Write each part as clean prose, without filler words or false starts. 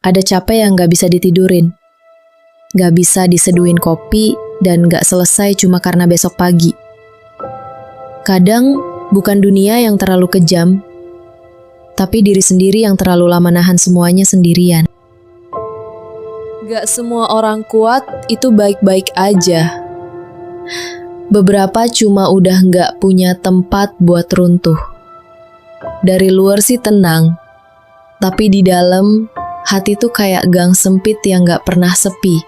Ada capek yang gak bisa ditidurin, gak bisa diseduhin kopi, dan gak selesai cuma karena besok pagi. Kadang bukan dunia yang terlalu kejam, tapi diri sendiri yang terlalu lama nahan semuanya sendirian. Gak semua orang kuat itu baik-baik aja. Beberapa cuma udah gak punya tempat buat runtuh. Dari luar sih tenang, tapi di dalam hati tuh kayak gang sempit yang gak pernah sepi.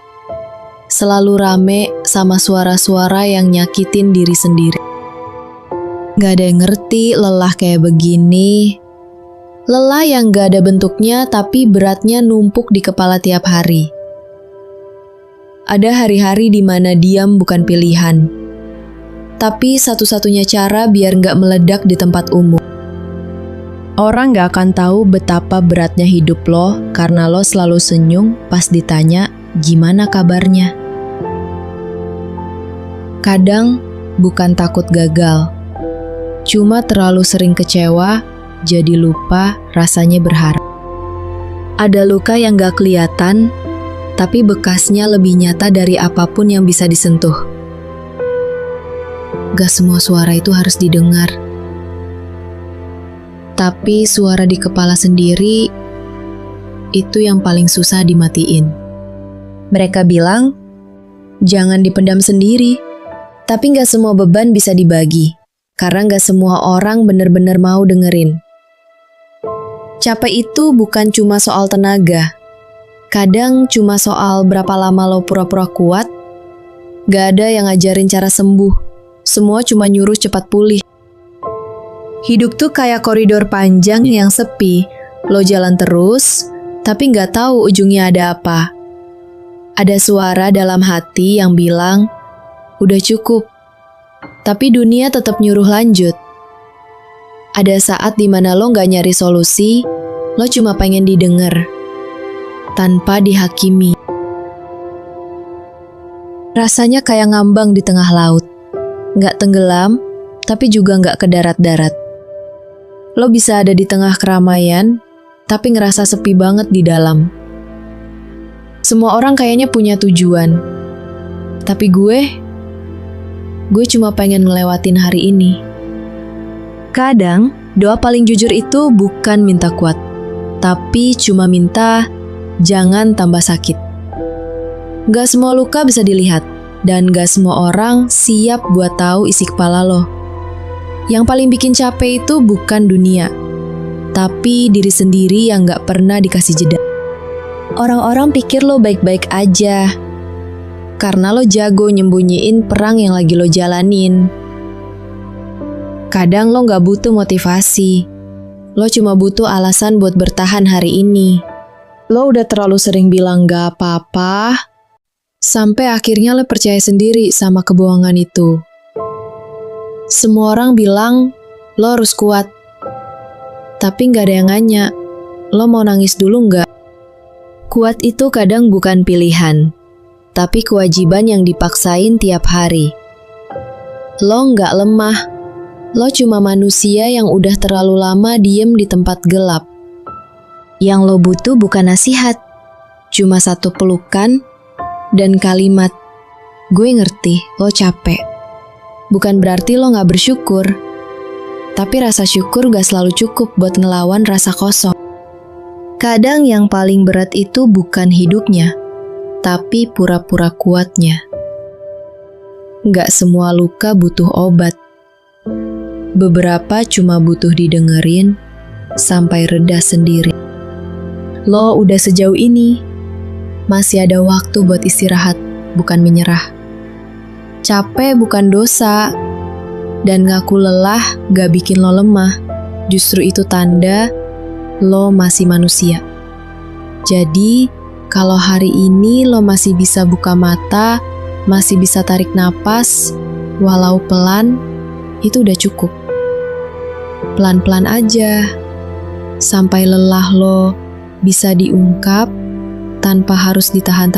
Selalu rame sama suara-suara yang nyakitin diri sendiri. Gak ada yang ngerti lelah kayak begini. Lelah yang gak ada bentuknya tapi beratnya numpuk di kepala tiap hari. Ada hari-hari di mana diam bukan pilihan. Tapi satu-satunya cara biar gak meledak di tempat umum. Orang gak akan tahu betapa beratnya hidup lo karena lo selalu senyum pas ditanya gimana kabarnya. Kadang bukan takut gagal, cuma terlalu sering kecewa jadi lupa rasanya berharap. Ada luka yang gak kelihatan, tapi bekasnya lebih nyata dari apapun yang bisa disentuh. Gak semua suara itu harus didengar. Tapi suara di kepala sendiri, itu yang paling susah dimatiin. Mereka bilang, jangan dipendam sendiri. Tapi gak semua beban bisa dibagi, karena gak semua orang benar-benar mau dengerin. Capek itu bukan cuma soal tenaga. Kadang cuma soal berapa lama lo pura-pura kuat. Gak ada yang ngajarin cara sembuh. Semua cuma nyuruh cepat pulih. Hidup tuh kayak koridor panjang yang sepi. Lo jalan terus, tapi gak tahu ujungnya ada apa. Ada suara dalam hati yang bilang, udah cukup. Tapi dunia tetap nyuruh lanjut. Ada saat dimana lo gak nyari solusi, lo cuma pengen didengar, tanpa dihakimi. Rasanya kayak ngambang di tengah laut. Gak tenggelam, tapi juga gak ke darat-darat. Lo bisa ada di tengah keramaian, tapi ngerasa sepi banget di dalam. Semua orang kayaknya punya tujuan. Tapi gue cuma pengen ngelewatin hari ini. Kadang, doa paling jujur itu bukan minta kuat, tapi cuma minta jangan tambah sakit. Gak semua luka bisa dilihat, dan gak semua orang siap buat tahu isi kepala lo. Yang paling bikin capek itu bukan dunia, tapi diri sendiri yang gak pernah dikasih jeda. Orang-orang pikir lo baik-baik aja, karena lo jago nyembunyiin perang yang lagi lo jalanin. Kadang lo gak butuh motivasi, lo cuma butuh alasan buat bertahan hari ini. Lo udah terlalu sering bilang gak apa-apa, sampai akhirnya lo percaya sendiri sama kebohongan itu. Semua orang bilang, lo harus kuat. Tapi gak ada yang nanya, lo mau nangis dulu gak? Kuat itu kadang bukan pilihan, tapi kewajiban yang dipaksain tiap hari. Lo gak lemah, lo cuma manusia yang udah terlalu lama diem di tempat gelap. Yang lo butuh bukan nasihat, cuma satu pelukan dan kalimat, gue ngerti lo capek. Bukan berarti lo gak bersyukur, tapi rasa syukur gak selalu cukup buat ngelawan rasa kosong. Kadang yang paling berat itu bukan hidupnya, tapi pura-pura kuatnya. Gak semua luka butuh obat. Beberapa cuma butuh didengerin sampai reda sendiri. Lo udah sejauh ini, masih ada waktu buat istirahat, bukan menyerah. Capek bukan dosa, dan ngaku lelah gak bikin lo lemah. Justru itu tanda lo masih manusia. Jadi, kalau hari ini lo masih bisa buka mata, masih bisa tarik napas, walau pelan, itu udah cukup. Pelan-pelan aja, sampai lelah lo bisa diungkap tanpa harus ditahan-tahan.